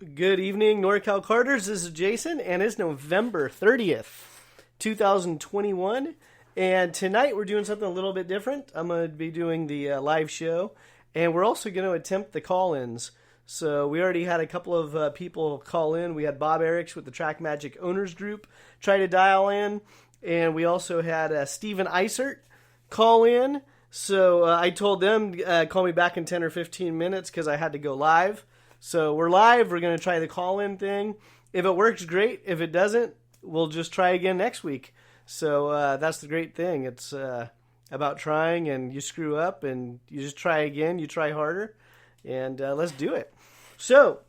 Good evening, Norcal Karters. This is Jason, and it's November 30th, 2021. And tonight we're doing something a little bit different. I'm going to be doing the live show, and we're also going to attempt the call-ins. So we already had a couple of people call in. We had Bob Eriks with the Track Magic Owners Group try to dial in, and we also had Stephen Eiser call in. So I told them, call me back in 10 or 15 minutes because I had to go live. So we're live. We're going to try the call-in thing. If it works, great. If it doesn't, we'll just try again next week. So that's the great thing. It's about trying, and you screw up, and you just try again. You try harder, and let's do it. So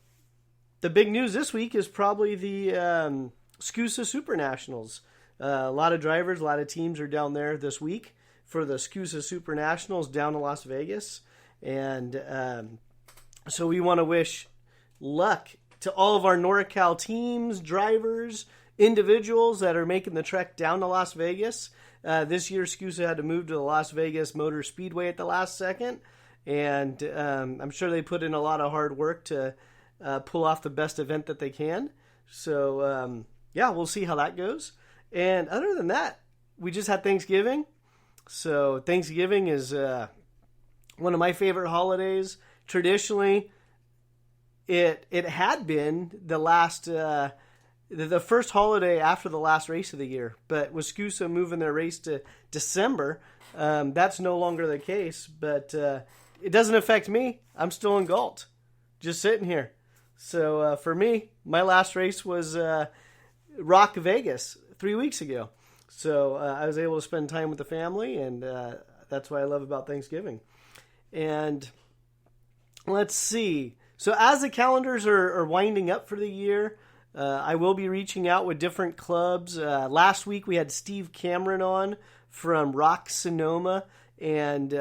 the big news this week is probably the SCUSA Super Nationals. A lot of drivers, a lot of teams are down there this week for the SCUSA Super Nationals down in Las Vegas. And so we want to wish luck to all of our NorCal teams, drivers, individuals that are making the trek down to Las Vegas. This year, SCUSA had to move to the Las Vegas Motor Speedway at the last second. And I'm sure they put in a lot of hard work to pull off the best event that they can. So, yeah, we'll see how that goes. And other than that, we just had Thanksgiving. So Thanksgiving is one of my favorite holidays. Traditionally, it had been the last the first holiday after the last race of the year, but with SCUSA moving their race to December, that's no longer the case. But it doesn't affect me. I'm still in Galt, just sitting here. So for me, my last race was Rock Vegas 3 weeks ago. So I was able to spend time with the family, and that's what I love about Thanksgiving. And let's see. So as the calendars are winding up for the year, I will be reaching out with different clubs. Last week we had Steve Cameron on from Rock Sonoma, and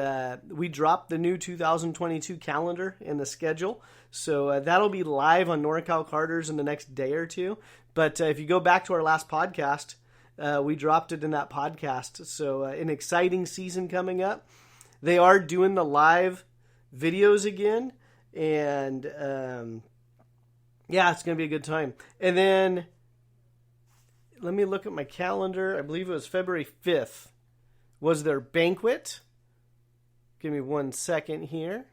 we dropped the new 2022 calendar in the schedule. So that'll be live on Norcal Karters in the next day or two. But if you go back to our last podcast, we dropped it in that podcast. So an exciting season coming up. They are doing the live videos again. And, yeah, it's going to be a good time. And then, let me look at my calendar. I believe it was February 5th was their banquet. Give me 1 second here.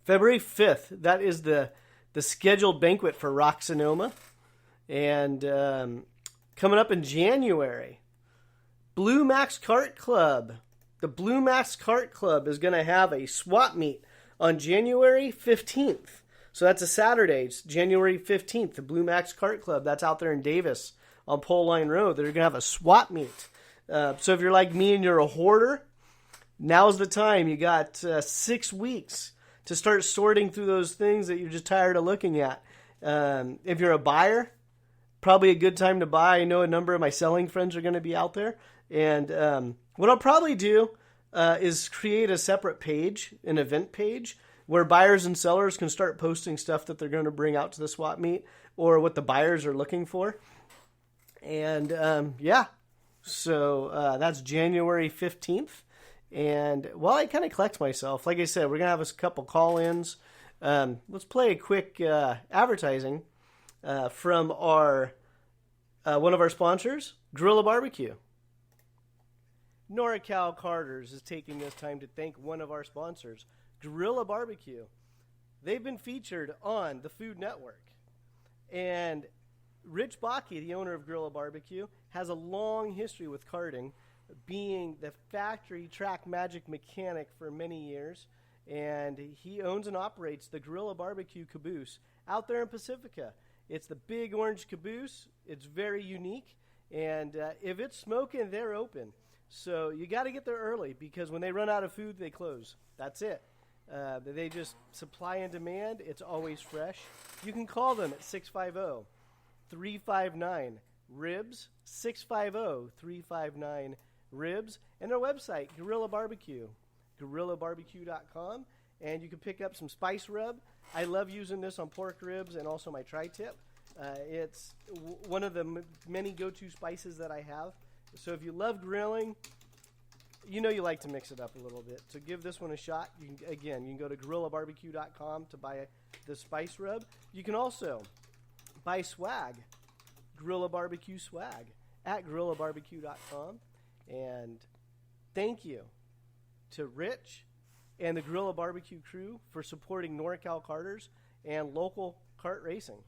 February 5th, that is the scheduled banquet for Rock Sonoma. And coming up in January, Blue Max Kart Club. The Blue Max Kart Club is going to have a swap meet on January 15th. So that's a Saturday. It's January 15th, the Blue Max Kart Club. That's out there in Davis on Pole Line Road. They're going to have a swap meet. So if you're like me and you're a hoarder, now's the time. You got 6 weeks to start sorting through those things that you're just tired of looking at. If you're a buyer, probably a good time to buy. I know a number of my selling friends are going to be out there. And what I'll probably do is create a separate page, an event page, where buyers and sellers can start posting stuff that they're going to bring out to the swap meet or what the buyers are looking for. And, yeah, so that's January 15th. And while I kind of collect myself, like I said, we're going to have a couple call-ins. Let's play a quick advertising from our one of our sponsors, Gorilla Barbecue. Norcal Karters is taking this time to thank one of our sponsors, Gorilla Barbecue. They've been featured on the Food Network. And Rich Bakke, the owner of Gorilla Barbecue, has a long history with karting, being the factory track magic mechanic for many years. And he owns and operates the Gorilla Barbecue Caboose out there in Pacifica. It's the big orange caboose. It's very unique. And if it's smoking, they're open. So you got to get there early because when they run out of food, they close. That's it. They just supply and demand. It's always fresh. You can call them at 650-359-RIBS, 650-359-RIBS, and their website, Gorilla Barbecue, gorillabarbecue.com. And you can pick up some spice rub. I love using this on pork ribs and also my tri-tip. It's one of the many go-to spices that I have. So if you love grilling, you know you like to mix it up a little bit. So give this one a shot. You can go to GorillaBarbecue.com to buy the spice rub. You can also buy swag, Gorilla Barbecue swag at GorillaBarbecue.com. And thank you to Rich and the Gorilla Barbecue crew for supporting Norcal Karters and local kart racing.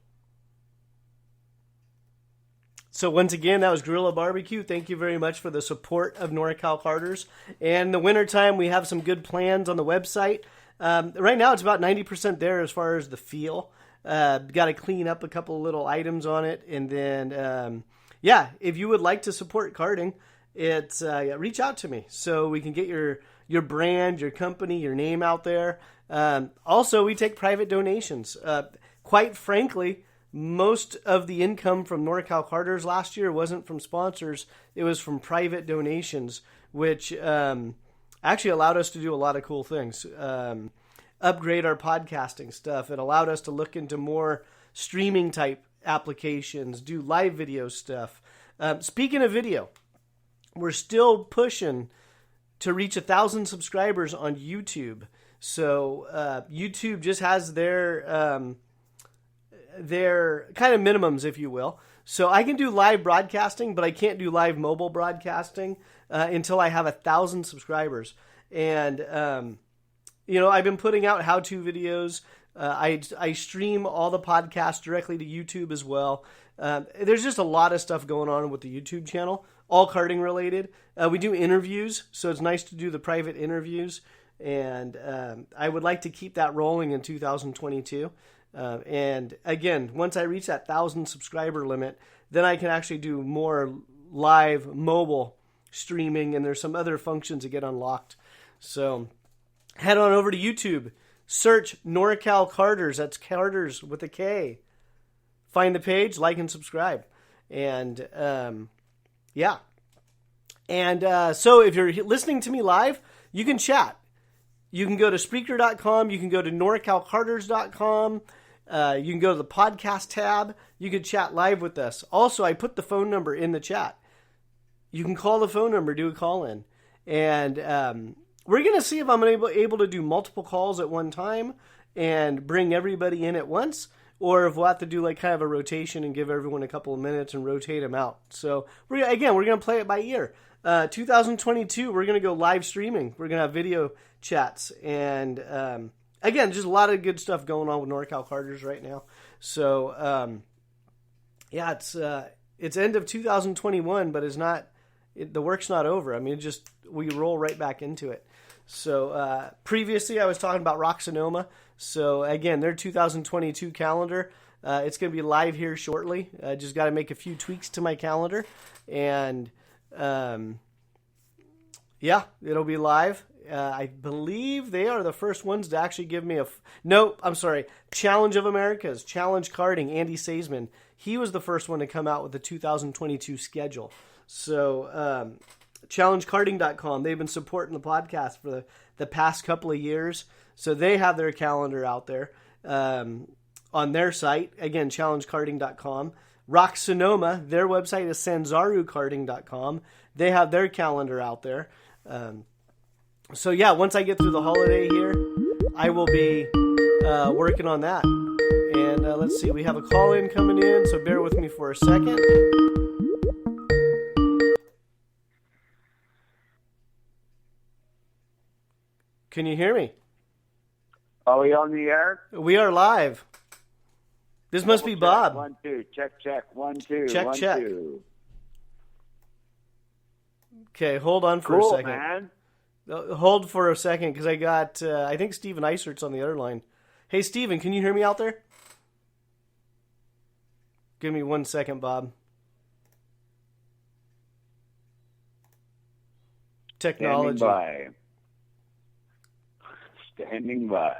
So once again, that was Gorilla Barbecue. Thank you very much for the support of Norcal Karters. And in the wintertime, we have some good plans on the website. Right now, it's about 90% there as far as the feel. Got to clean up a couple of little items on it. And then, if you would like to support karting, it's reach out to me so we can get your brand, your company, your name out there. Also, we take private donations. Quite frankly, most of the income from Norcal Karters last year wasn't from sponsors. It was from private donations, which actually allowed us to do a lot of cool things. Upgrade our podcasting stuff. It allowed us to look into more streaming type applications, do live video stuff. Speaking of video, we're still pushing to reach 1,000 subscribers on YouTube. So YouTube just has their kind of minimums, if you will. So I can do live broadcasting, but I can't do live mobile broadcasting until I have 1,000 subscribers. And, I've been putting out how-to videos. I stream all the podcasts directly to YouTube as well. There's just a lot of stuff going on with the YouTube channel, all karting related. We do interviews, so it's nice to do the private interviews. And I would like to keep that rolling in 2022. And again, once I reach that 1,000 subscriber limit, then I can actually do more live mobile streaming, and there's some other functions that get unlocked. So head on over to YouTube, search Norcal Karters. That's Karters with a K. Find the page, like and subscribe. And so if you're listening to me live, you can chat. You can go to Spreaker.com. You can go to NorcalKarters.com. You can go to the podcast tab. You can chat live with us. Also, I put the phone number in the chat. You can call the phone number, do a call in. And we're going to see if I'm able to do multiple calls at one time and bring everybody in at once, or if we'll have to do like kind of a rotation and give everyone a couple of minutes and rotate them out. So we're going to play it by ear. 2022, we're going to go live streaming. We're going to have video chats. And again, just a lot of good stuff going on with Norcal Karters right now. So it's end of 2021, but the work's not over. I mean, we roll right back into it. So previously I was talking about Rock Sonoma. So again, their 2022 calendar, it's going to be live here shortly. I just got to make a few tweaks to my calendar, and it'll be live. I believe they are the first ones to actually give me Challenge of Americas, Challenge Karting, Andy Saisman. He was the first one to come out with the 2022 schedule. So ChallengeKarting.com, they've been supporting the podcast for the past couple of years. So they have their calendar out there on their site. Again, ChallengeKarting.com. Rock Sonoma, their website is SanzaruKarting.com. They have their calendar out there. Once I get through the holiday here, I will be working on that. And let's see, we have a call in coming in, so bear with me for a second. Can you hear me? Are we on the air? We are live. This must be Bob. 1 2 check 1 2 check 1 check. 2. Okay, hold on for Cool, a second. Man. Hold for a second, because I got, I think Steven Eisert's on the other line. Hey, Steven, can you hear me out there? Give me 1 second, Bob. Technology. Standing by.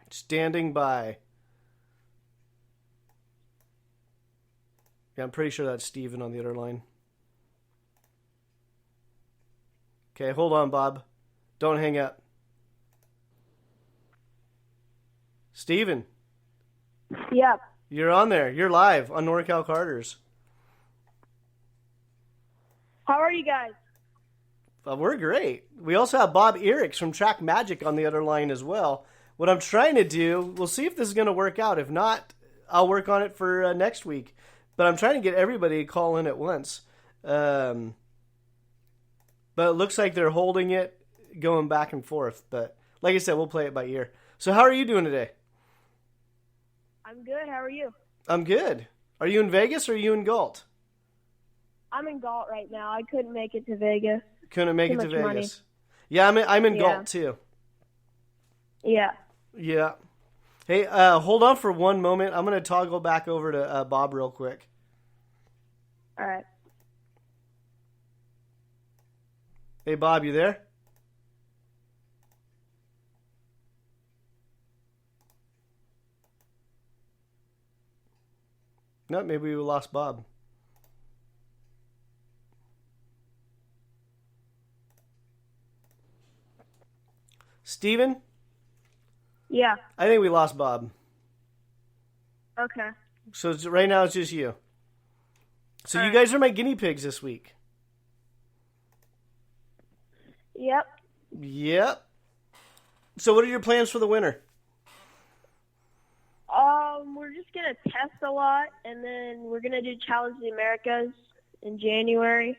Standing by. Yeah, I'm pretty sure that's Steven on the other line. Okay, hold on, Bob. Don't hang up. Steven. Yep. You're on there. You're live on Norcal Karters. How are you guys? We're great. We also have Bob Eriks from Track Magic on the other line as well. What I'm trying to do, we'll see if this is going to work out. If not, I'll work on it for next week. But I'm trying to get everybody to call in at once. But it looks like they're holding it, going back and forth. But like I said, we'll play it by ear. So how are you doing today? I'm good. How are you? I'm good. Are you in Vegas or are you in Galt? I'm in Galt right now. I couldn't make it to Vegas. Couldn't make Too it to much Vegas. money. Yeah, I'm in Yeah. Galt too. Yeah. Yeah. Hey, hold on for one moment. I'm going to toggle back over to Bob real quick. All right. Hey, Bob, you there? No, maybe we lost Bob. Steven? Yeah. I think we lost Bob. Okay. So right now it's just you. So All you right. guys are my guinea pigs this week. Yep. Yep. So what are your plans for the winter? We're just gonna test a lot, and then we're gonna do Challenge the Americas in January,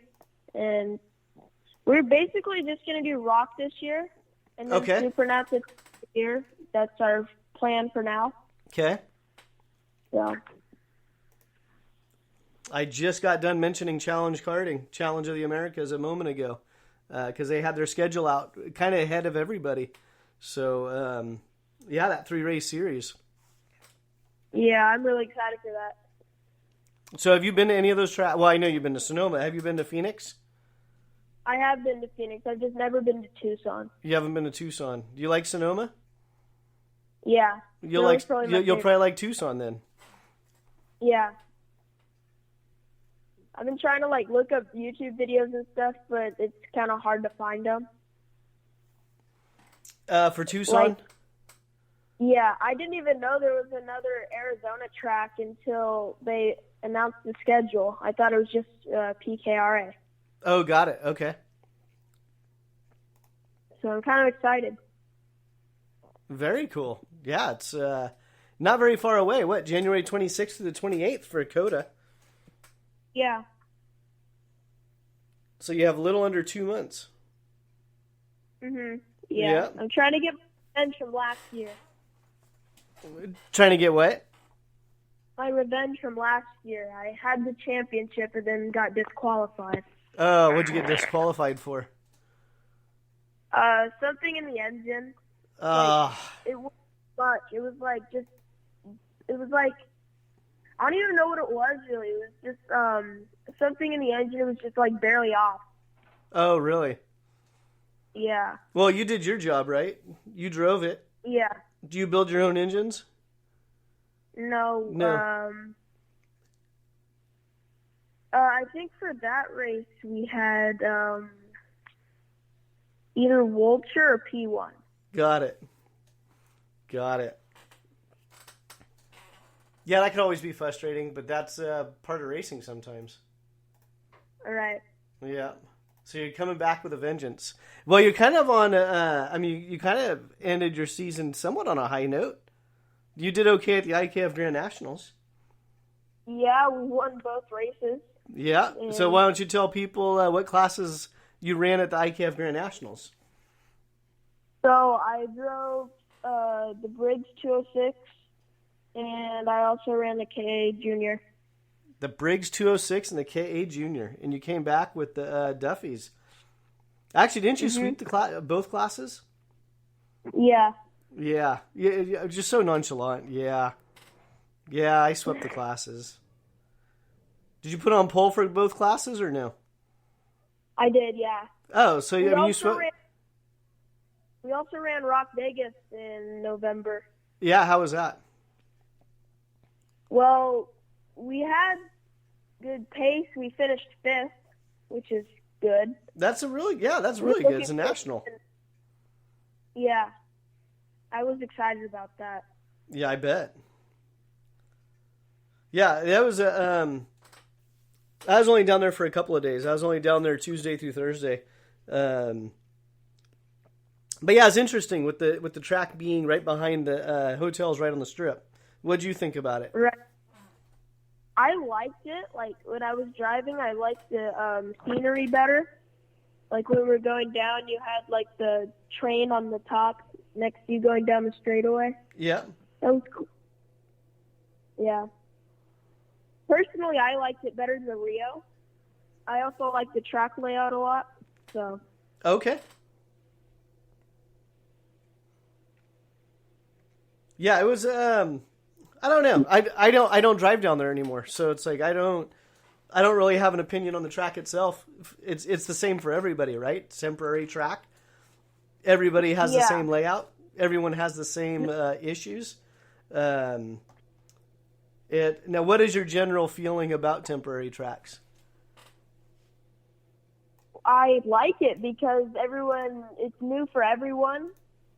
and we're basically just gonna do rock this year, and then Okay. Supernats this year. That's our plan for now. Okay. So. I just got done mentioning Challenge Karting, Challenge of the Americas, a moment ago, because they had their schedule out kind of ahead of everybody. So, yeah, that 3-race series. Yeah, I'm really excited for that. So have you been to any of those tracks? Well, I know you've been to Sonoma. Have you been to Phoenix? I have been to Phoenix. I've just never been to Tucson. You haven't been to Tucson. Do you like Sonoma? Yeah. You'll Sonoma's probably my you'll favorite. probably like Tucson then. Yeah. I've been trying to look up YouTube videos and stuff, but it's kind of hard to find them. For Tucson? Yeah, I didn't even know there was another Arizona track until they announced the schedule. I thought it was just PKRA. Oh, got it. Okay. So I'm kind of excited. Very cool. Yeah, it's not very far away. What, January 26th to the 28th for Coda? Yeah. So you have a little under 2 months. Yeah. Yeah. I'm trying to get revenge from last year. Trying to get what? My revenge from last year. I had the championship and then got disqualified. Oh, what'd you get disqualified for? Something in the engine. It was much. It was I don't even know what it was really. It was just something in the engine. It was just barely off. Oh, really? Yeah. Well, you did your job, right? You drove it. Yeah. Do you build your own engines? No. No. I think for that race we had either Vulture or P1. Got it. Yeah, that could always be frustrating, but that's part of racing sometimes. All right. Yeah. So you're coming back with a vengeance. Well, you're kind of on, you kind of ended your season somewhat on a high note. You did okay at the IKF Grand Nationals. Yeah, we won both races. Yeah. So why don't you tell people what classes you ran at the IKF Grand Nationals? So I drove the Briggs 206, and I also ran the KA Junior. The Briggs 206 and the KA Junior, and you came back with the Duffys. Actually, didn't you sweep the both classes? Yeah. Yeah, just so nonchalant. Yeah, I swept the classes. Did you put on pole for both classes or no? I did, yeah. Oh, so you swept. We also ran Rock Vegas in November. Yeah, how was that? Well, we had good pace. We finished 5th, which is good. That's really good. It's a national. Yeah. I was excited about that. Yeah, I bet. Yeah, that was I was only down there for a couple of days. I was only down there Tuesday through Thursday. But yeah, it's interesting with the track being right behind the hotels right on the strip. What'd you think about it? Right. I liked it. Like, when I was driving, I liked the scenery better. Like, when we were going down, you had, like, the train on the top next to you going down the straightaway. Yeah. That was cool. Yeah. Personally, I liked it better than Rio. I also like the track layout a lot. So. Okay. Yeah, it was. I don't know. I don't drive down there anymore, so it's like I don't really have an opinion on the track itself. It's the same for everybody, right? Temporary track. Everybody has the same layout. Everyone has the same issues. Now, what is your general feeling about temporary tracks? I like it because it's new for everyone,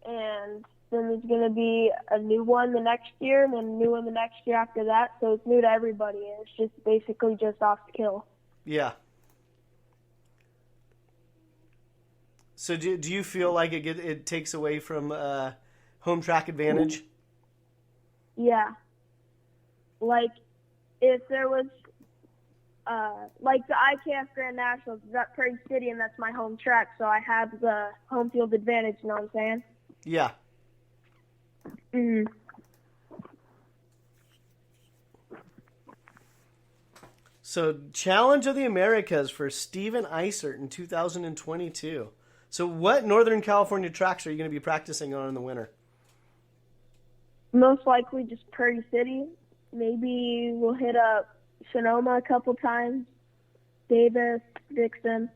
and then there's going to be a new one the next year, and then a new one the next year after that. So it's new to everybody, and it's just basically just off the kill. Yeah. So do you feel like it takes away from home track advantage? Yeah. Like, if there was, like the IKF Grand Nationals is at Prairie City, and that's my home track, so I have the home field advantage, you know what I'm saying? Yeah. Mm-hmm. So, Challenge of the Americas for Steven Eiser in 2022. So, what Northern California tracks are you going to be practicing on in the winter? Most likely just Prairie City. Maybe we'll hit up Sonoma a couple times, Davis, Dixon.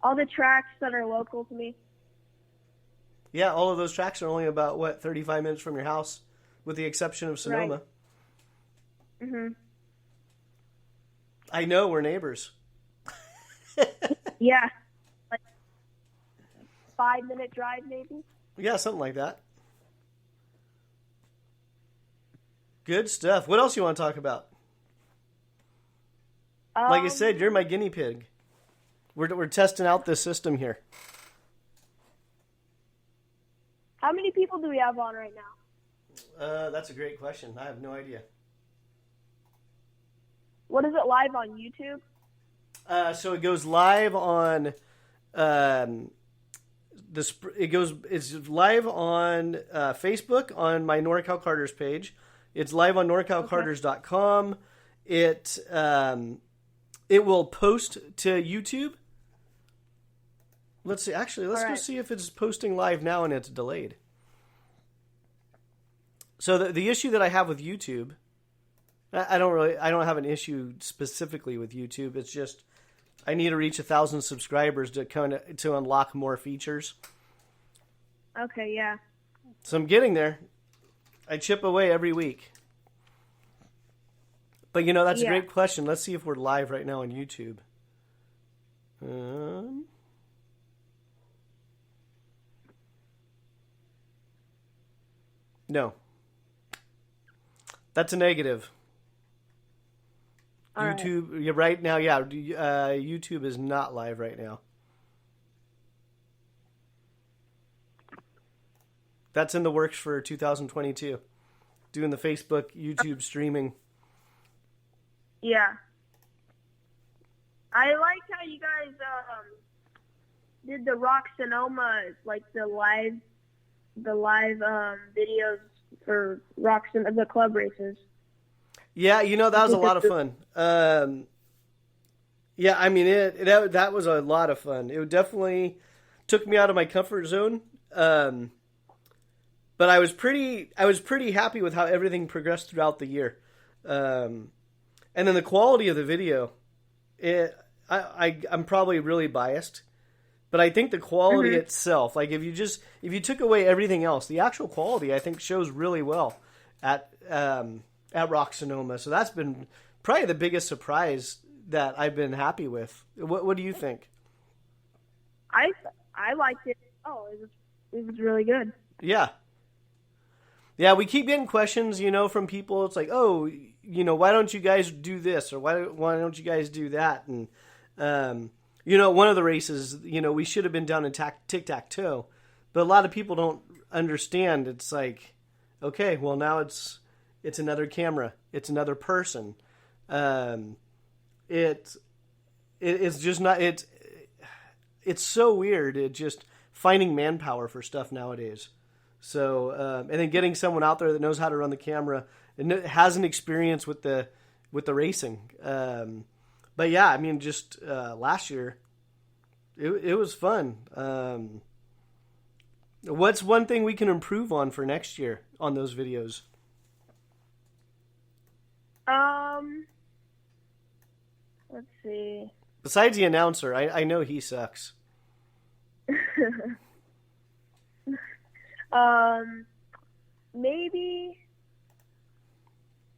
All the tracks that are local to me. Yeah, all of those tracks are only about, 35 minutes from your house, with the exception of Sonoma. Right. Mm-hmm. I know, we're neighbors. Yeah. Like 5-minute drive, maybe? Yeah, something like that. Good stuff. What else you want to talk about? Like I said, you're my guinea pig. We're testing out this system here. How many people do we have on right now? That's a great question. I have no idea. What is it, live on YouTube? So it goes live on it's live on Facebook on my Norcal Karters page. It's live on norcalkarters.com. It will post to YouTube. Let's see. Actually, let's go see if it's posting live now and it's delayed. So the issue that I have with YouTube, I don't have an issue specifically with YouTube. It's just I need to reach 1,000 subscribers to unlock more features. Okay, yeah. So I'm getting there. I chip away every week. But that's a great question. Let's see if we're live right now on YouTube. No. That's a negative. All YouTube, right. Right now, YouTube is not live right now. That's in the works for 2022. Doing the Facebook, YouTube streaming. Yeah. I like how you guys did the Rock Sonoma, like the live videos for the club races. Yeah, that was a lot of fun. Yeah, I mean that was a lot of fun. It definitely took me out of my comfort zone. But I was pretty happy with how everything progressed throughout the year. And then the quality of the video, I'm probably really biased, but I think the quality itself, like if you took away everything else, the actual quality I think shows really well at Rock Sonoma. So that's been probably the biggest surprise that I've been happy with. What do you think? I liked it. Oh, it was really good. Yeah. Yeah, we keep getting questions, from people. It's like, oh, why don't you guys do this? Or why don't you guys do that? And, one of the races, we should have been down in tic-tac-toe, but a lot of people don't understand. It's like, okay, well, now it's another camera. It's another person. It's just not, it's so weird. It just finding manpower for stuff nowadays. So, and then getting someone out there that knows how to run the camera and has an experience with the racing. But yeah, I mean, just last year, it was fun. What's one thing we can improve on for next year on those videos? Let's see. Besides the announcer, I know he sucks. Maybe,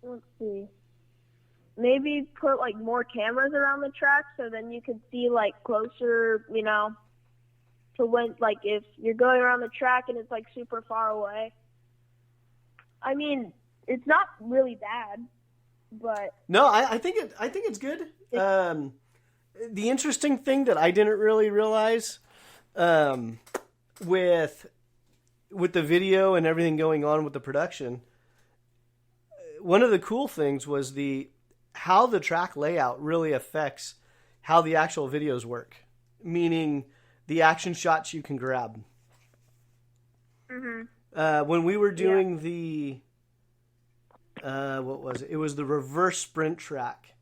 let's see. Maybe put like more cameras around the track so then you could see like closer, to when, like if you're going around the track and it's like super far away. I mean, it's not really bad, but no, I think it's good. The interesting thing that I didn't really realize, with the video and everything going on with the production, one of the cool things was how the track layout really affects how the actual videos work, meaning the action shots you can grab. Mm-hmm. When we were doing the, what was it? It was the reverse sprint track.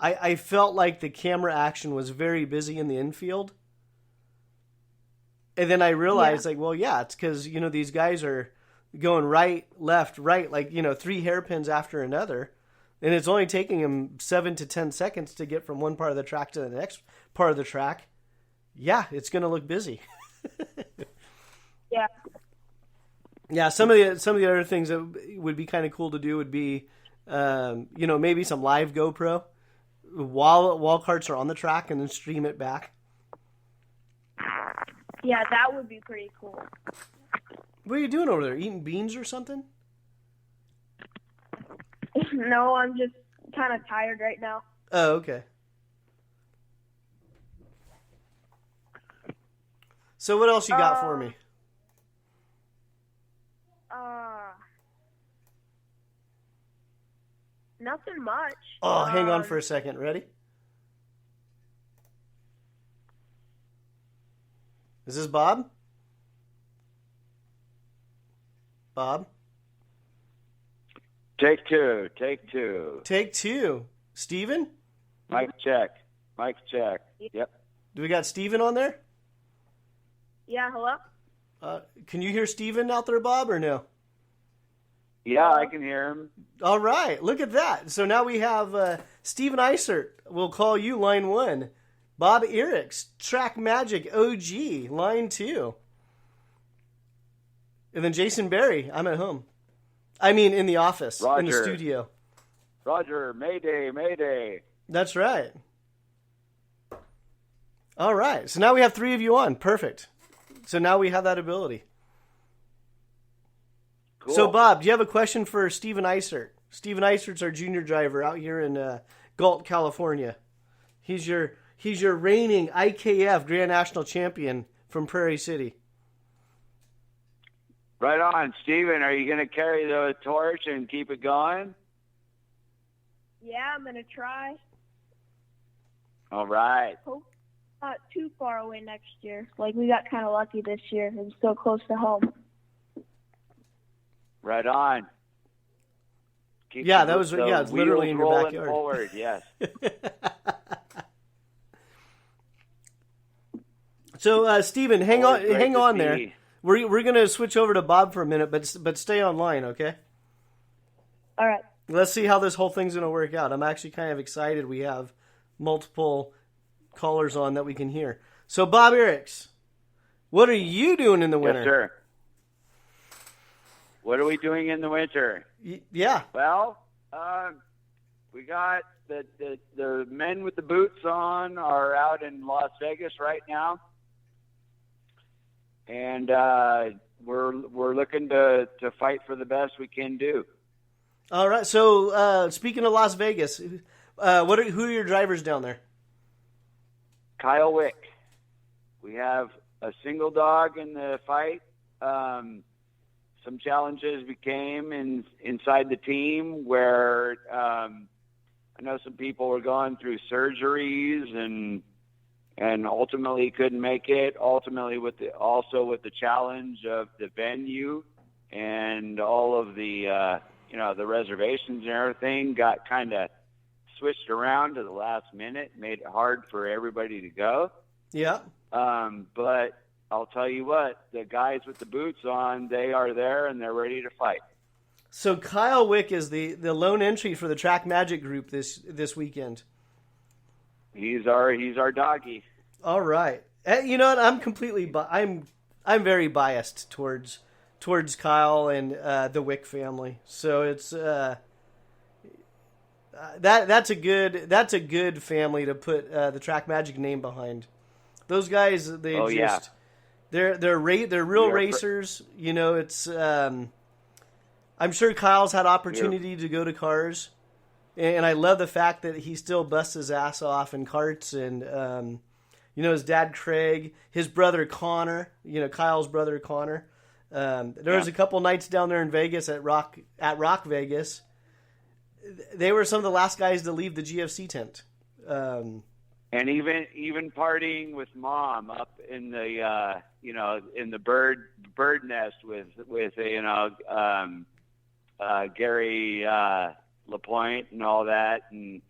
I felt like the camera action was very busy in the infield. And then I realized, it's because, these guys are going right, left, right, like, 3 hairpins after another. And it's only taking them 7 to 10 seconds to get from one part of the track to the next part of the track. Yeah, it's going to look busy. Yeah. Yeah, some of the other things that would be kind of cool to do would be, maybe some live GoPro while karts are on the track and then stream it back. Yeah, that would be pretty cool. What are you doing over there? Eating beans or something? No, I'm just kind of tired right now. Oh, okay. So what else you got for me? Nothing much. Oh, hang on for a second. Ready? Is this Bob? Bob? Take two. Take two. Take two. Steven? Mic check. Mic check. Yep. Do we got Steven on there? Yeah, hello? Can you hear Steven out there, Bob, or no? Yeah, I can hear him. All right. Look at that. So now we have Steven Eiser. We'll call you line 1. Bob Eriks, Track Magic OG, line 2. And then Jason Berry, I'm at home. I mean, in the office, Roger. in the studio. Roger, Mayday, Mayday. That's right. All right. So now we have 3 of you on. Perfect. So now we have that ability. Cool. So, Bob, do you have a question for Steven Eiser? Steven Eiser's our junior driver out here in Galt, California. He's your reigning IKF Grand National Champion from Prairie City. Right on. Steven, are you going to carry the torch and keep it going? Yeah, I'm going to try. All right. Hope not too far away next year. Like, we got kind of lucky this year. It was so close to home. Right on. Keep Yeah, the, that was the it's literally in your rolling backyard. Forward, yes. So, Steven, hang on there. see. We're going to switch over to Bob for a minute, but stay online, okay? All right. Let's see how this whole thing's going to work out. I'm actually kind of excited. We have multiple callers on that we can hear. So, Bob Eriks, what are you doing in the winter? Yes, sir. What are we doing in the winter? Yeah. Well, we got the men with the boots on are out in Las Vegas right now, and we're looking to fight for the best we can do. All right. So, speaking of Las Vegas, who are your drivers down there? Kyle Wick. We have a single dog in the fight. Some challenges became inside the team where I know some people were going through surgeries and ultimately couldn't make it. Ultimately, with the challenge of the venue and all of the the reservations and everything got kind of switched around to the last minute, made it hard for everybody to go. Yeah. But I'll tell you what, the guys with the boots on, they are there and they're ready to fight. So Kyle Wick is the lone entry for the Track Magic group this weekend. He's our doggy. All right. You know what? I'm very biased towards Kyle and the Wick family. So it's that's a good family to put the Track Magic name behind. Those guys, they're real racers. You know, it's I'm sure Kyle's had opportunity to go to cars, and I love the fact that he still busts his ass off in karts. And his dad Craig, his brother Connor, Kyle's brother Connor. There was a couple nights down there in Vegas at Rock Vegas. They were some of the last guys to leave the GFC tent. And even partying with Mom up in the in the bird nest with Gary LaPointe and all that, and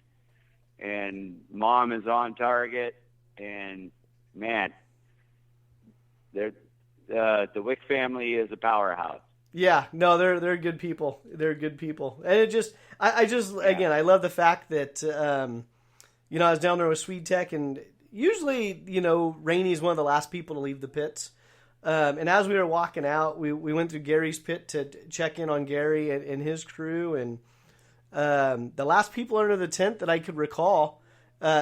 Mom is on target, and man, the Wick family is a powerhouse. Yeah, no, they're good people. They're good people, and it just again, I love the fact that I was down there with Swede Tech, and usually Rainey's one of the last people to leave the pits. And as we were walking out, we went through Gary's pit to check in on Gary and his crew, and the last people under the tent that I could recall,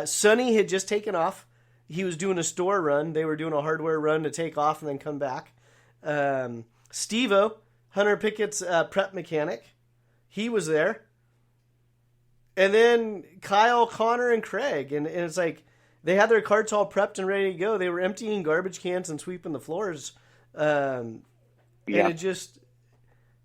Sonny had just taken off. He was doing a store run. They were doing a hardware run to take off and then come back. Steve-O, Hunter Pickett's prep mechanic, he was there. And then Kyle, Connor, and Craig. And it's like they had their carts all prepped and ready to go. They were emptying garbage cans and sweeping the floors. And it just,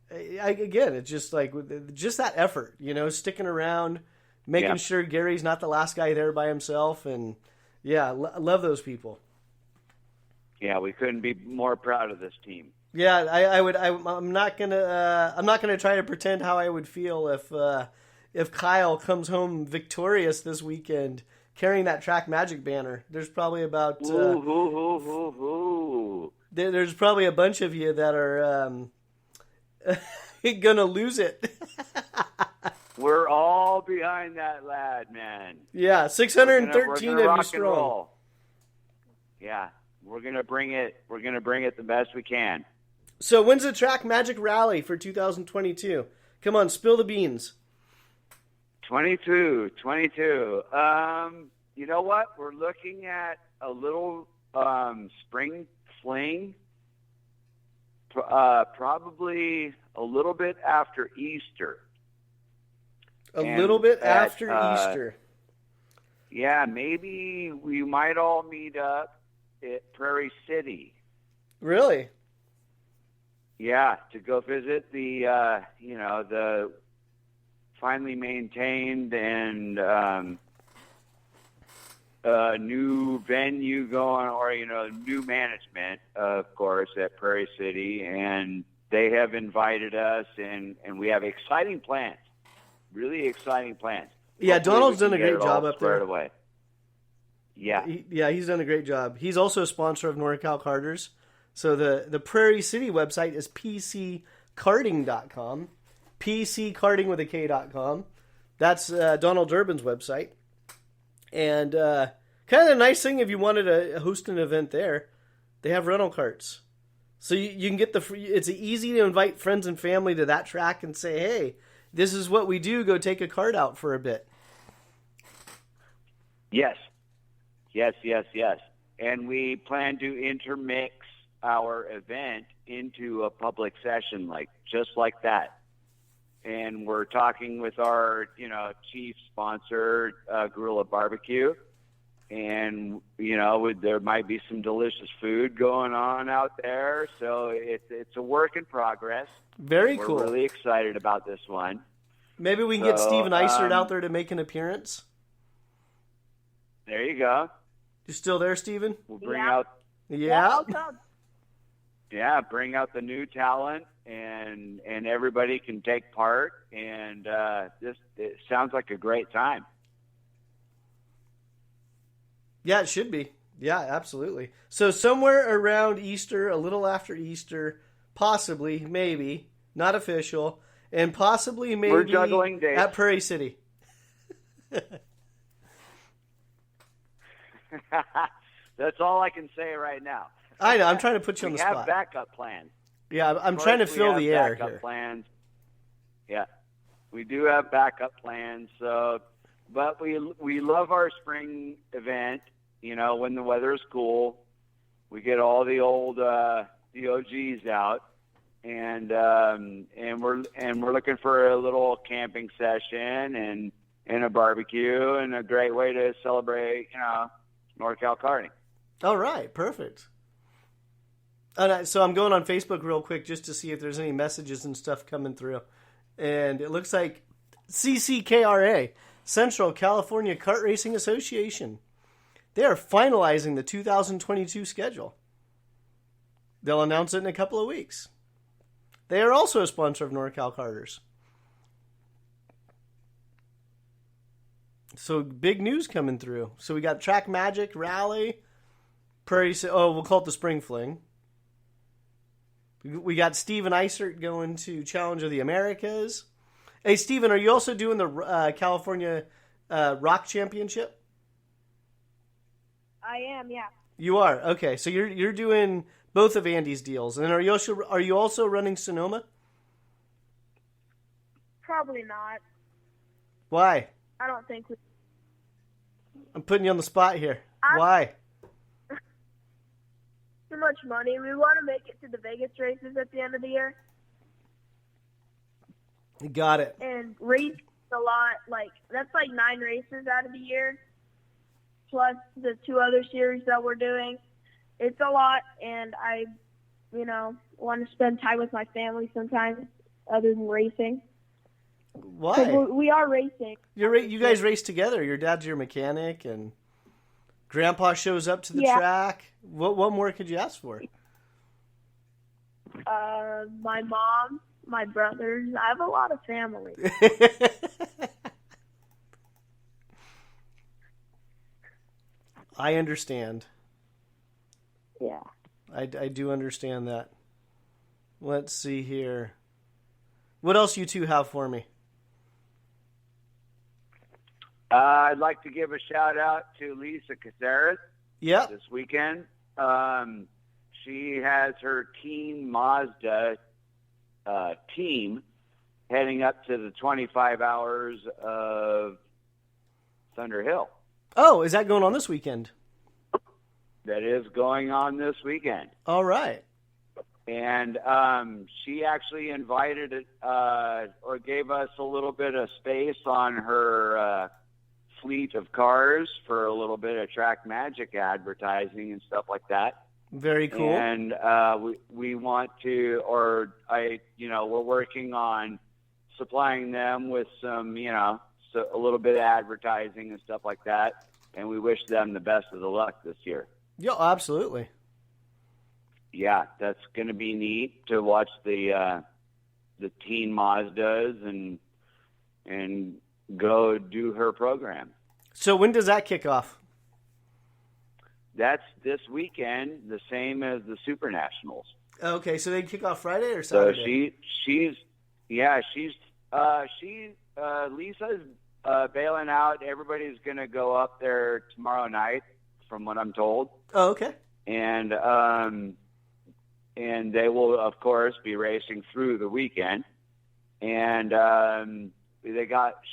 it's just like, just that effort, sticking around, making sure Gary's not the last guy there by himself. And love those people. Yeah, we couldn't be more proud of this team. Yeah, I'm not gonna try to pretend how I would feel if Kyle comes home victorious this weekend carrying that Track Magic banner. There's probably about there's probably a bunch of you that are gonna lose it. We're all behind that lad, man. Yeah, 613 of you strong. Yeah, we're gonna bring it. We're gonna bring it the best we can. So when's the Track Magic Rally for 2022? Come on, spill the beans. 22. You know what? We're looking at a little spring fling, probably a little bit after Easter. Easter. Yeah, maybe we might all meet up at Prairie City. Really? Yeah, to go visit the the finally maintained and new venue going, or new management, of course, at Prairie City, and they have invited us, and we have exciting plans, really exciting plans. Yeah, Donald's done a great job up there. Away. Yeah, he's done a great job. He's also a sponsor of Norcal Karters. So the Prairie City website is pckarting.com. PCkarting with a K.com. That's Donald Durbin's website. And kind of the nice thing, if you wanted to host an event there, they have rental carts. So you can get it's easy to invite friends and family to that track and say, hey, this is what we do. Go take a cart out for a bit. Yes. And we plan to intermix our event into a public session just like that. And we're talking with our, chief sponsor, Gorilla Barbecue, and there might be some delicious food going on out there. So it's a work in progress. Very cool. We're really excited about this one. Maybe we can get Steven Eiser out there to make an appearance. There you go. You still there, Steven? We'll bring out. Yeah. I'll come. Yeah, bring out the new talent, and everybody can take part. And it sounds like a great time. Yeah, it should be. Yeah, absolutely. So somewhere around Easter, a little after Easter, possibly, maybe, not official, and possibly maybe we're juggling dates at Prairie City. That's all I can say right now. I know. I'm trying to put you on the spot. We have backup plans. Yeah, I'm trying to fill the air here. Plans. Yeah, we do have backup plans. But we love our spring event. When the weather is cool, we get all the old the OGs out, and we're looking for a little camping session and a barbecue and a great way to celebrate Norcal Karting. All right, perfect. So I'm going on Facebook real quick just to see if there's any messages and stuff coming through. And it looks like CCKRA, Central California Kart Racing Association. They are finalizing the 2022 schedule. They'll announce it in a couple of weeks. They are also a sponsor of Norcal Karters. So big news coming through. So we got Track Magic, Rally, Prairie. We'll call it the Spring Fling. We got Steven Eiser going to Challenge of the Americas. Hey, Steven, are you also doing the California Rock Championship? I am, yeah. You are? Okay, so you're doing both of Andy's deals. And are you also running Sonoma? Probably not. Why? I don't think we... I'm putting you on the spot here. Why? Too much money. We want to make it to the Vegas races at the end of the year. Got it. And race a lot. That's 9 races out of the year, plus the 2 other series that we're doing. It's a lot, and I, want to spend time with my family sometimes other than racing. Why? We are racing. You guys race together. Your dad's your mechanic, and Grandpa shows up to the track. What more could you ask for? My mom, my brothers. I have a lot of family. I understand. Yeah. I do understand that. Let's see here. What else you two have for me? I'd like to give a shout out to Lisa Caceres. Yep. This weekend. She has her Team Mazda team heading up to the 25 hours of Thunder Hill. Oh, is that going on this weekend? That is going on this weekend. All right. And she actually invited or gave us a little bit of space on her fleet of cars for a little bit of Track Magic advertising and stuff like that. Very cool. And we want to, we're working on supplying them with some, a little bit of advertising and stuff like that. And we wish them the best of the luck this year. Yeah, absolutely. Yeah, that's going to be neat to watch the teen Mazdas and go do her program. So when does that kick off? That's this weekend, the same as the Super Nationals. Okay, so they kick off Friday or Saturday? So Lisa's bailing out. Everybody's going to go up there tomorrow night, from what I'm told. Oh, okay. And they will, of course, be racing through the weekend. And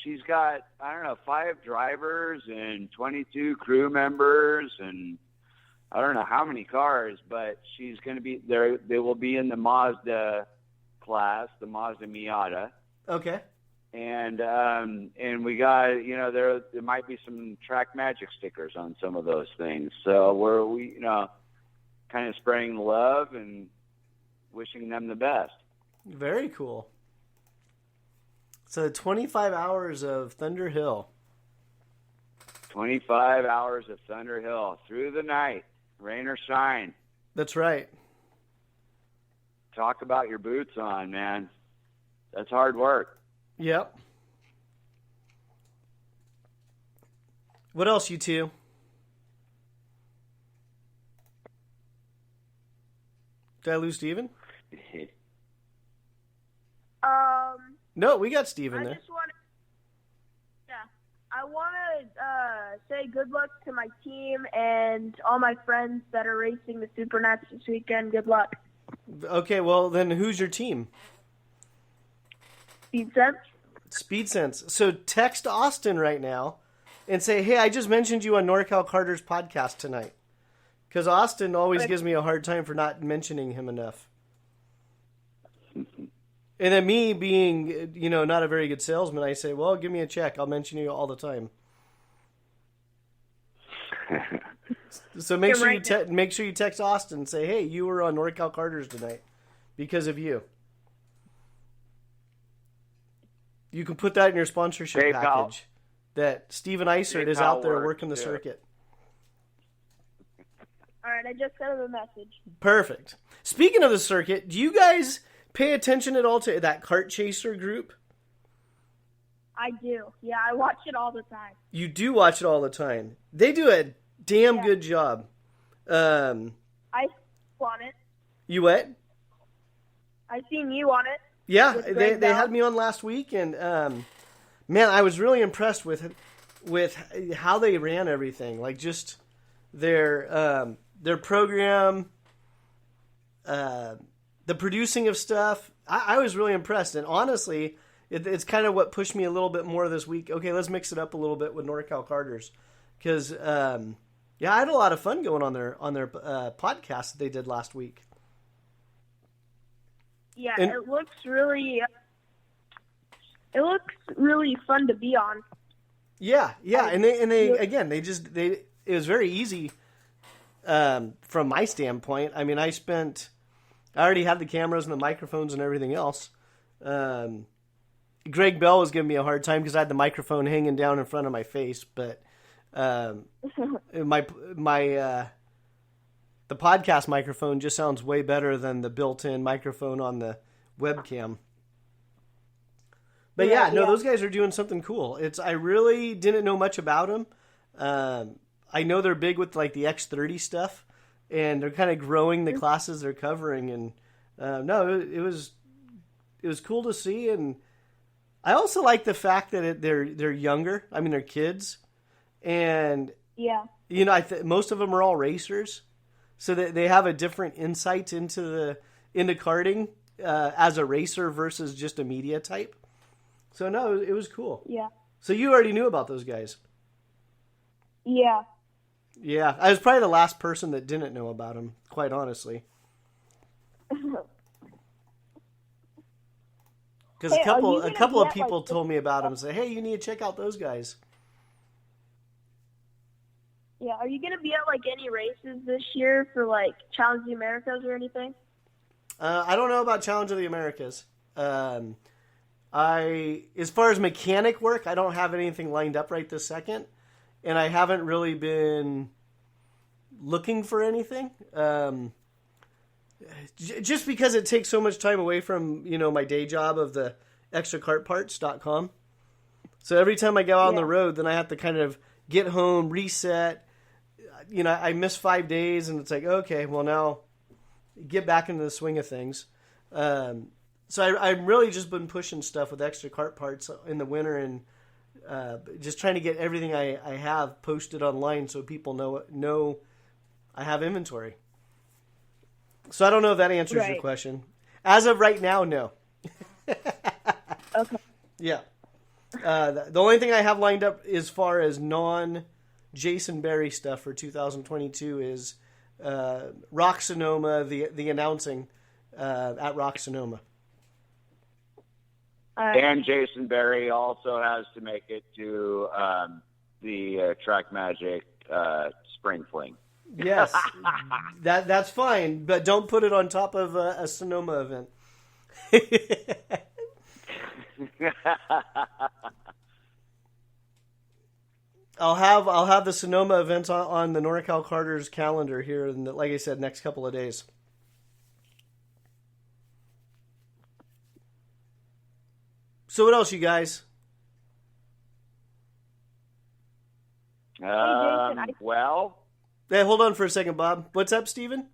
she's got, 5 drivers and 22 crew members, and I don't know how many cars, but she's going to be there. They will be in the Mazda class, the Mazda Miata. Okay. and we got, there might be some Track Magic stickers on some of those things. So we kind of spreading the love and wishing them the best. Very cool. So 25 hours of Thunder Hill. 25 hours of Thunder Hill through the night, rain or shine. That's right. Talk about your boots on, man. That's hard work. Yep. What else, you two? Did I lose Steven? No, we got Steven there. I want to say good luck to my team and all my friends that are racing the Supernats this weekend. Good luck. Okay, well, then who's your team? Speed Sense. Speed Sense. So text Austin right now and say, hey, I just mentioned you on Norcal Karters podcast tonight. Because Austin always gives me a hard time for not mentioning him enough. And then me being, not a very good salesman, I say, well, give me a check. I'll mention you all the time. So make sure you text Austin and say, hey, you were on Norcal Karters tonight because of you. You can put that in your sponsorship package. That Steven Eiser is out there working the circuit. All right, I just sent him a message. Perfect. Speaking of the circuit, do you guys pay attention at all to that kart chaser group? I do. Yeah, I watch it all the time. You do watch it all the time. They do a damn good job. I on it. You what? I seen you on it. Yeah, they had me on last week, and man, I was really impressed with how they ran everything. Like just their program, the producing of stuff. I was really impressed, and honestly, it's kind of what pushed me a little bit more this week. Okay, let's mix it up a little bit with Norcal Karters, because I had a lot of fun going on their podcast that they did last week. Yeah, it looks really fun to be on. Yeah, and they it was very easy from my standpoint. I mean, I already had the cameras and the microphones and everything else. Greg Bell was giving me a hard time because I had the microphone hanging down in front of my face, but the podcast microphone just sounds way better than the built-in microphone on the webcam. But those guys are doing something cool. I really didn't know much about them. I know they're big with like the X30 stuff, and they're kind of growing the classes they're covering. And it was cool to see. And I also like the fact that they're younger. I mean, they're kids, and most of them are all racers, so that they have a different insight into karting as a racer versus just a media type. So no, it was cool. Yeah. So you already knew about those guys. Yeah. Yeah, I was probably the last person that didn't know about them, quite honestly. Because a couple of people told me about them and said, hey, you need to check out those guys. Yeah, are you going to be at like any races this year for like Challenge of the Americas or anything? I don't know about Challenge of the Americas. As far as mechanic work, I don't have anything lined up right this second, and I haven't really been looking for anything. Just because it takes so much time away from, my day job of the extrakartparts.com. So every time I go out on the road, then I have to kind of get home, reset. I miss 5 days, and it's like, okay, well now get back into the swing of things. So I've really just been pushing stuff with Extra Kart Parts in the winter, and just trying to get everything I have posted online so people know I have inventory. So I don't know if that answers your question. As of right now, no. Okay. Yeah. The only thing I have lined up as far as non-Jason Berry stuff for 2022 is Rock Sonoma, the announcing at Rock Sonoma. And Jason Berry also has to make it to the Track Magic Spring Fling. Yes, that's fine, but don't put it on top of a Sonoma event. I'll have the Sonoma events on the Norcal Karters calendar here in the, like I said, next couple of days. So what else, you guys? Well, Hey, hold on for a second, Bob. What's up, Steven?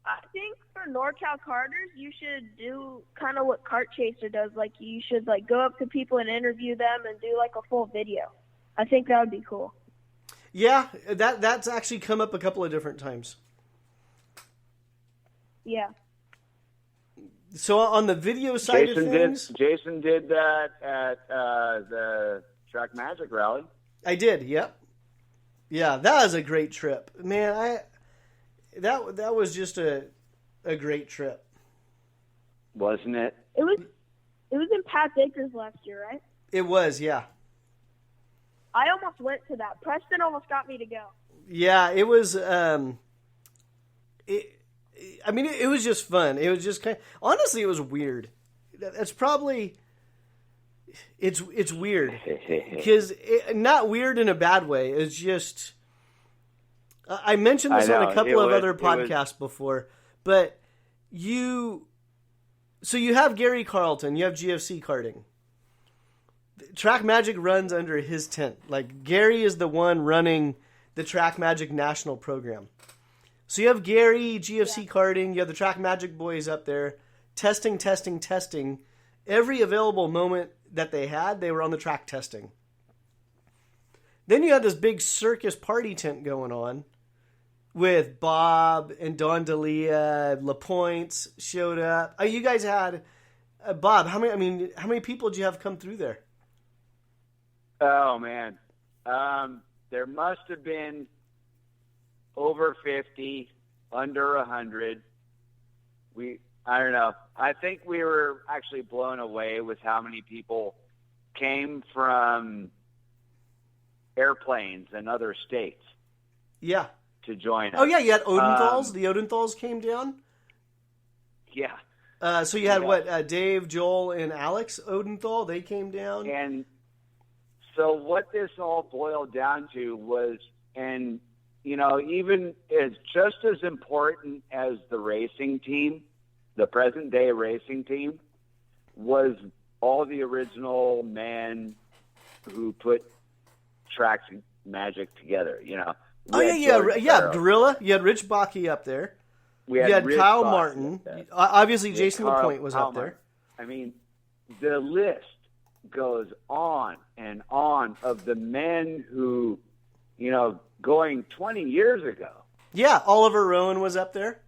I think for Norcal Karters, you should do kind of what Kart Chaser does. Like, you should go up to people and interview them and do a full video. I think that would be cool. Yeah, that's actually come up a couple of different times. Yeah. So on the video side of things, Jason did that at the Track Magic Rally. I did. Yep. Yeah, that was a great trip, man. That was just a great trip, wasn't it? It was in Pat Baker's last year, right? It was, yeah. I almost went to that. Preston almost got me to go. Yeah, it was. It was just fun. It was just honestly, it was weird. That's probably. It's weird because not weird in a bad way. It's just. I mentioned this on a couple of other podcasts before, but so you have Gary Carlton, you have GFC karting. Track Magic runs under his tent. Like, Gary is the one running the Track Magic national program. So you have Gary, GFC karting, you have the Track Magic boys up there testing. Every available moment that they had, they were on the track testing. Then you had this big circus party tent going on with Bob and Don Delia, LaPointes showed up. You guys had Bob. How many people did you have come through there? Oh man, there must have been over 50, under 100. I don't know. I think we were actually blown away with how many people came from airplanes and other states. Yeah. To join us. Oh yeah, you had Odenthals. The Odenthals came down. Yeah. So you had Dave, Joel, and Alex Odenthal. They came down. And so what this all boiled down to was, and even as just as important as the racing team, the present day racing team, was all the original men who put Track Magic together. Oh yeah, Gorilla. You had Rich Bakke up there. You had Kyle Martin. Obviously, Jason LaPointe was up there. I mean, the list goes on and on of the men who, going 20 years ago. Yeah, Oliver Rowan was up there.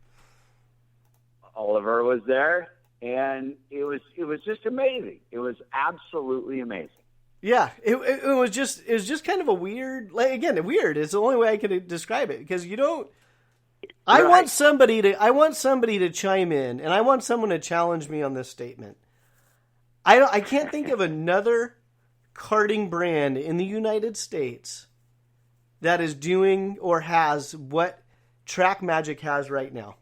Oliver was there, and it was just amazing. It was absolutely amazing. Yeah, it was just kind of a weird, weird. It's the only way I could describe it, because you don't. I want somebody to chime in, and I want someone to challenge me on this statement. I can't think of another karting brand in the United States that is doing or has what Track Magic has right now.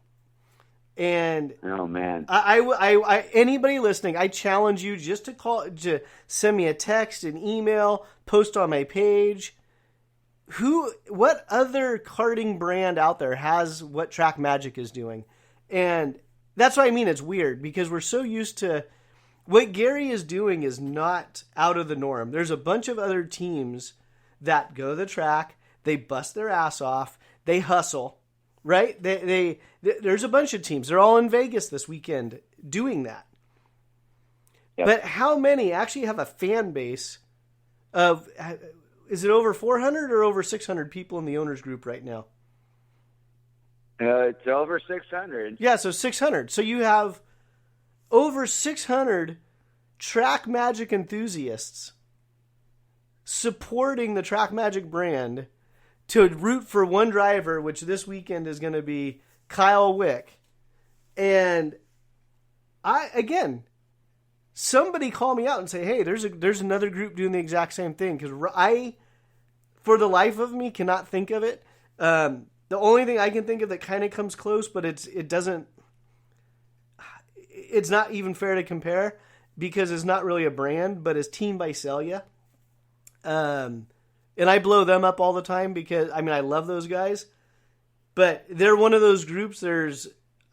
And oh man, I anybody listening, I challenge you just to send me a text, an email, post on my page. What other karting brand out there has what Track Magic is doing? And that's what I mean. It's weird because we're so used to what Gary is doing is not out of the norm. There's a bunch of other teams that go to the track, they bust their ass off, they hustle. Right? There's a bunch of teams. They're all in Vegas this weekend doing that. Yep. But how many actually have a fan base of, is it over 400 or over 600 people in the owners group right now? It's over 600. Yeah, so 600. So you have over 600 Track Magic enthusiasts supporting the Track Magic brand to root for one driver, which this weekend is going to be Kyle Wick. And somebody call me out and say, hey, there's another group doing the exact same thing. Because I, for the life of me, cannot think of it. The only thing I can think of that kind of comes close, but it's not even fair to compare because it's not really a brand, but it's Team Visalia. And I blow them up all the time because, I mean, I love those guys. But they're one of those groups,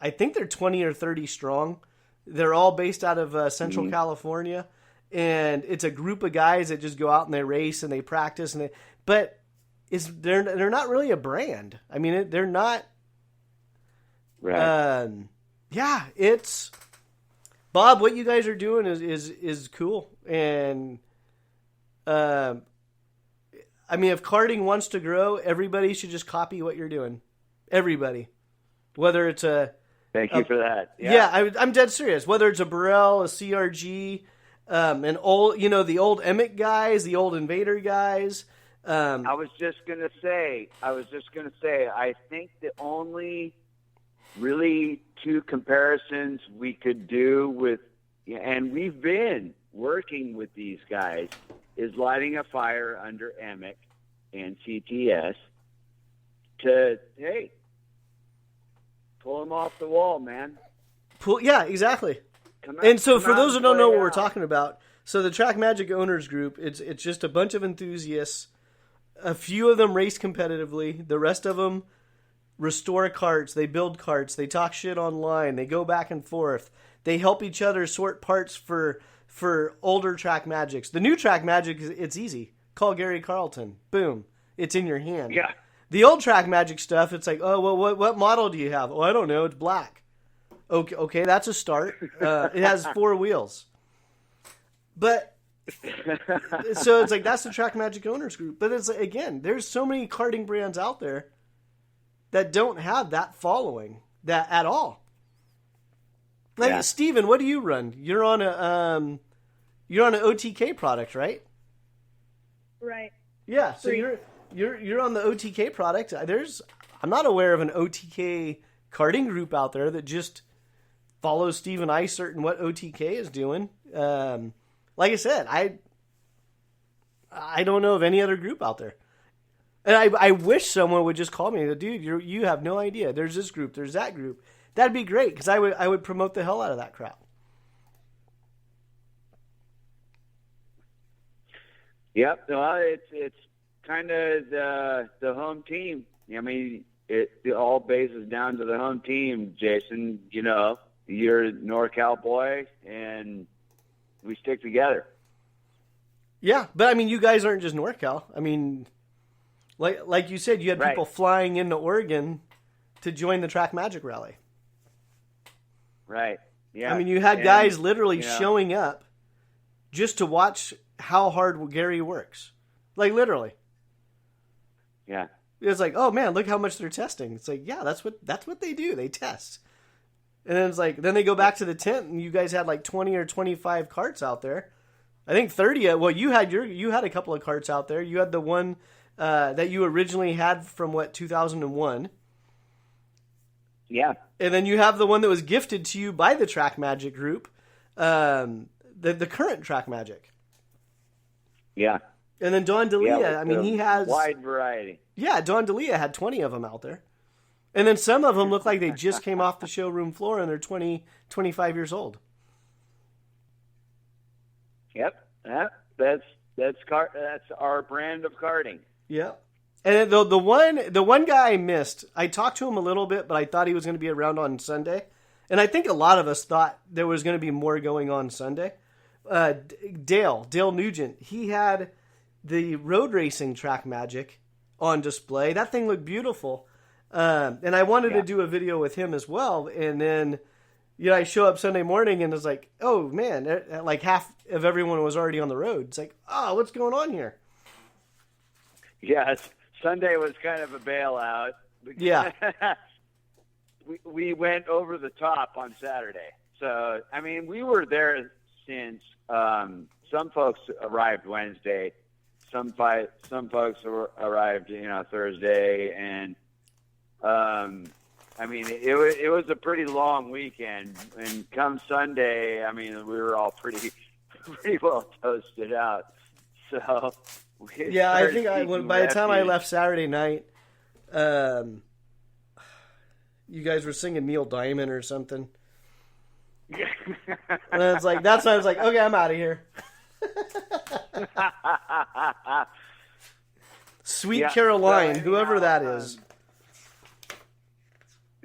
I think they're 20 or 30 strong. They're all based out of Central California. And it's a group of guys that just go out and they race and they practice. But they're not really a brand. I mean, they're not. Right. Yeah, it's... Bob, what you guys are doing is cool. And, I mean, if karting wants to grow, everybody should just copy what you're doing. Everybody. Whether it's Thank you for that. Yeah, I'm dead serious. Whether it's a Burrell, a CRG, an old, the old Emmett guys, the old Invader guys. I was just gonna say, I think the only really two comparisons we could do with, and we've been working with these guys, is lighting a fire under Emmett and CTS to, hey, pull them off the wall, man. Yeah, exactly. And so for those who don't know what we're talking about, so the Track Magic Owners Group, it's just a bunch of enthusiasts. A few of them race competitively. The rest of them restore carts. They build carts. They talk shit online. They go back and forth. They help each other sort parts for older Track Magics. The new Track Magic, it's easy. Call Gary Carlton. Boom. It's in your hand. Yeah. The old Track Magic stuff, it's like, oh, well, what model do you have? Oh, I don't know. It's black. Okay, that's a start. It has 4 wheels. But, so it's like, that's the Track Magic Owners Group. But it's, again, there's so many karting brands out there that don't have that following that at all. Like, Steven, what do you run? You're on an OTK product, right? Right. Yeah, so you're on the OTK product. I'm not aware of an OTK karting group out there that just follows Steven Eiser and what OTK is doing. Like I said, I don't know of any other group out there. And I wish someone would just call me and go, dude, you have no idea. There's this group, there's that group. That'd be great because I would promote the hell out of that crap. Yep, well, it's kind of the home team. I mean, it all bases down to the home team, Jason. You're a NorCal boy, and we stick together. Yeah, but I mean, you guys aren't just NorCal. I mean, like you said, you had people flying into Oregon to join the Track Magic Rally. Right. Yeah. I mean, you had guys literally showing up just to watch how hard Gary works. Like, literally. Yeah. It's like, oh man, look how much they're testing. It's like, yeah, that's what they do. They test. And then it's like, then they go back to the tent and you guys had like 20 or 25 carts out there. I think 30. Well, you had a couple of carts out there. You had the one that you originally had from 2001. Yeah. And then you have the one that was gifted to you by the Track Magic group, the current Track Magic. Yeah. And then Don D'Elia, I mean, he has... wide variety. Yeah, Don D'Elia had 20 of them out there. And then some of them look like they just came off the showroom floor and they're 20, 25 years old. Yep. That's our brand of karting. Yep. And the one guy I missed, I talked to him a little bit, but I thought he was going to be around on Sunday. And I think a lot of us thought there was going to be more going on Sunday. Dale Nugent, he had the road racing Track Magic on display. That thing looked beautiful. And I wanted to do a video with him as well. And then, I show up Sunday morning and it's like, oh man, like half of everyone was already on the road. It's like, oh, what's going on here? Yeah, Sunday was kind of a bailout. Yeah. we went over the top on Saturday. So, I mean, we were there since some folks arrived Wednesday. Some folks arrived, Thursday. And I mean, it was a pretty long weekend, and come Sunday, I mean, we were all pretty well toasted out. So yeah, I think by the time I left Saturday night, you guys were singing Neil Diamond or something. And it's like that's when I was like, okay, I'm out of here. Sweet Caroline, whoever that is.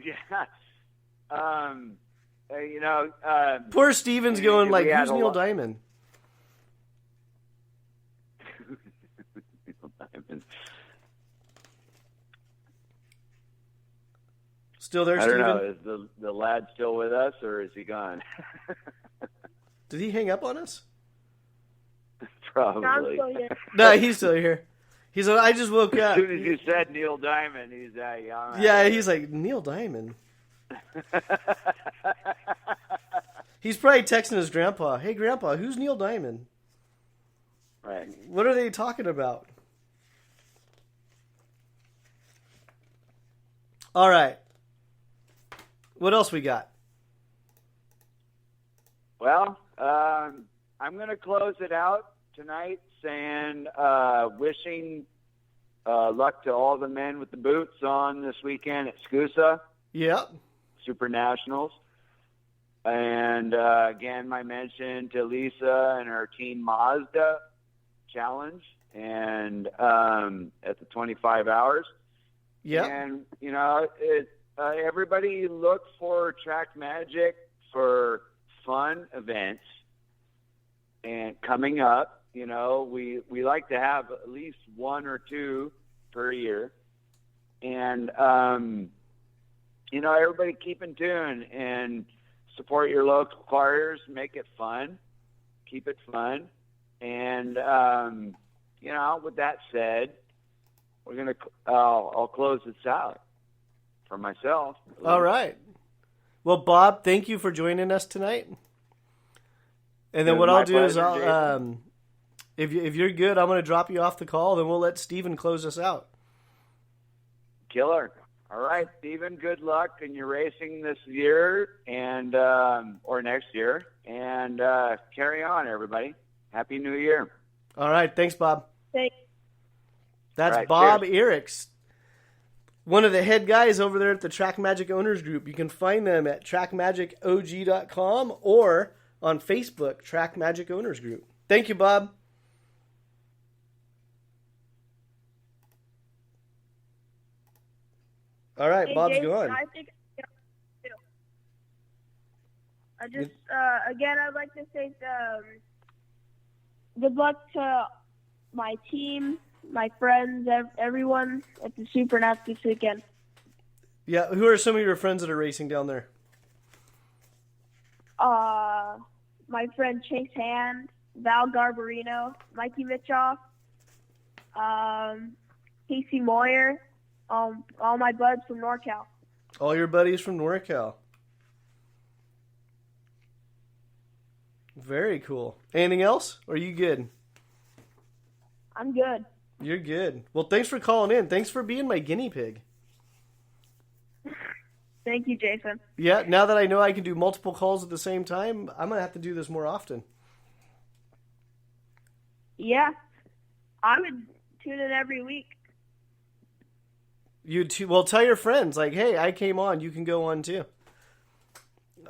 Yeah. Poor Steven's going like, who's Neil Diamond? Neil Diamond. Still there, Steven? I don't know. Is the lad still with us, or is he gone? Did he hang up on us? Probably. No, I'm still here. No, he's still here. He's like, I just woke up. As soon as you said Neil Diamond, he's yeah, he's like, Neil Diamond. He's probably texting his grandpa. Hey, Grandpa, who's Neil Diamond? Right. What are they talking about? All right. What else we got? Well, I'm going to close it out tonight saying wishing luck to all the men with the boots on this weekend at SCUSA. Yep. Super Nationals. And again, my mention to Lisa and her Team Mazda challenge and at the 25 hours. Yeah. And, everybody look for Track Magic for fun events. And coming up, we like to have at least one or two per year. And, everybody keep in tune and support your local karters. Make it fun. Keep it fun. And, with that said, I'll close this out for myself. All right. Well, Bob, thank you for joining us tonight. And then what I'll do is if you're good, I'm going to drop you off the call. Then we'll let Steven close us out. Killer. All right, Steven, good luck in your racing this year and or next year. And carry on, everybody. Happy New Year. All right. Thanks, Bob. Thanks. That's right, Bob cheers. Eriks, one of the head guys over there at the Track Magic Owners Group. You can find them at trackmagicog.com or on Facebook, Track Magic Owners Group. Thank you, Bob. All right, Hey, Bob's Jason, gone. I think I just again, I'd like to say good luck to my team, my friends, everyone at the Super Nats this weekend. Yeah, who are some of your friends that are racing down there? My friend Chase Hand, Val Garbarino, Mikey Mitchoff, Casey Moyer, all my buds from NorCal. All your buddies from NorCal. Very cool. Anything else? Or are you good? I'm good. You're good. Well, thanks for calling in. Thanks for being my guinea pig. Thank you, Jason. Yeah, now that I know I can do multiple calls at the same time, I'm going to have to do this more often. Yeah, I would tune in every week. Well, tell your friends, like, hey, I came on. You can go on too.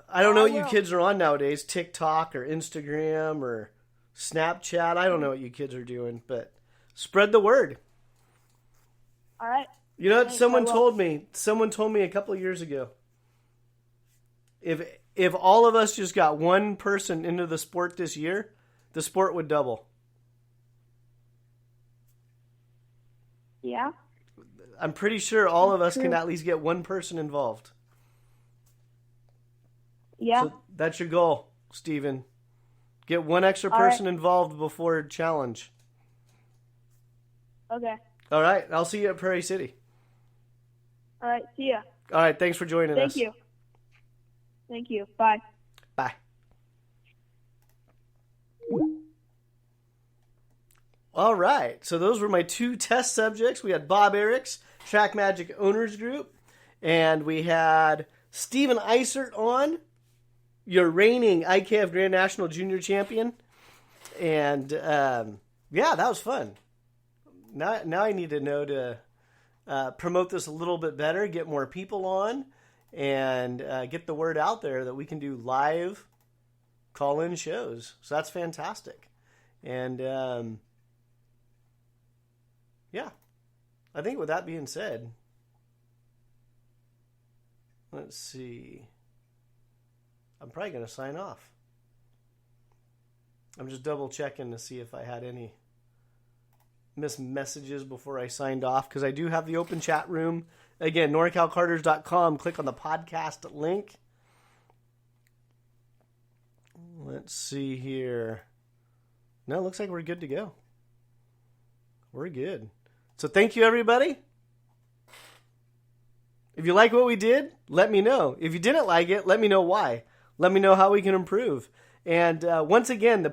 I don't know what you kids are on nowadays, TikTok or Instagram or Snapchat. I don't know what you kids are doing, but spread the word. All right. You know what? Thanks, Someone told me a couple of years ago, if all of us just got one person into the sport this year, the sport would double. Yeah. I'm pretty sure all of us can at least get one person involved. Yeah. So that's your goal, Steven. Get one extra person involved before challenge. Okay. All right. I'll see you at Prairie City. All right. See ya. All right. Thanks for joining us. Thank you. Thank you. Bye. Bye. All right. So those were my two test subjects. We had Bob Eriks, Track Magic Owners Group, And we had Steven Eisert on, your reigning IKF Grand National Junior Champion. And, yeah, that was fun. Now I need to know to promote this a little bit better, get more people on, and get the word out there that we can do live call-in shows. So that's fantastic. And, yeah, I think with that being said, let's see. I'm probably going to sign off. I'm just double checking to see if I had any missed messages before I signed off, because I do have the open chat room. Again, norcalkarters.com. Click on the podcast link. Let's see here. No, it looks like we're good to go. We're good. So thank you, everybody. If you like what we did, let me know. If you didn't like it, let me know why. Let me know how we can improve. And once again,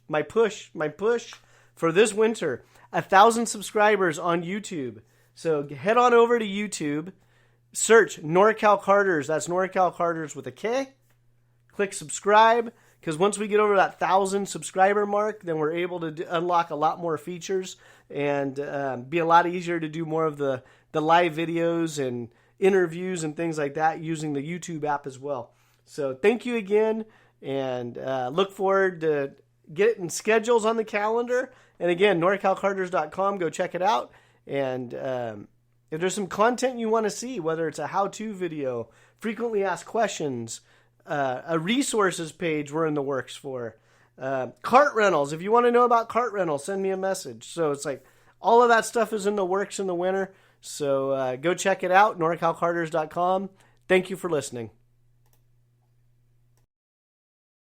my push for this winter, 1,000 subscribers on YouTube. So head on over to YouTube, search Norcal Karters. That's Norcal Karters with a K. Click subscribe, because once we get over that 1,000 subscriber mark, then we're able to unlock a lot more features and be a lot easier to do more of the live videos and interviews and things like that using the YouTube app as well. So thank you again, and look forward to getting schedules on the calendar. And again, norcalkarters.com, go check it out. And if there's some content you want to see, whether it's a how-to video, frequently asked questions, a resources page we're in the works for, cart rentals. If you want to know about cart rentals, send me a message. So it's like all of that stuff is in the works in the winter. So go check it out, norcalkarters.com. Thank you for listening.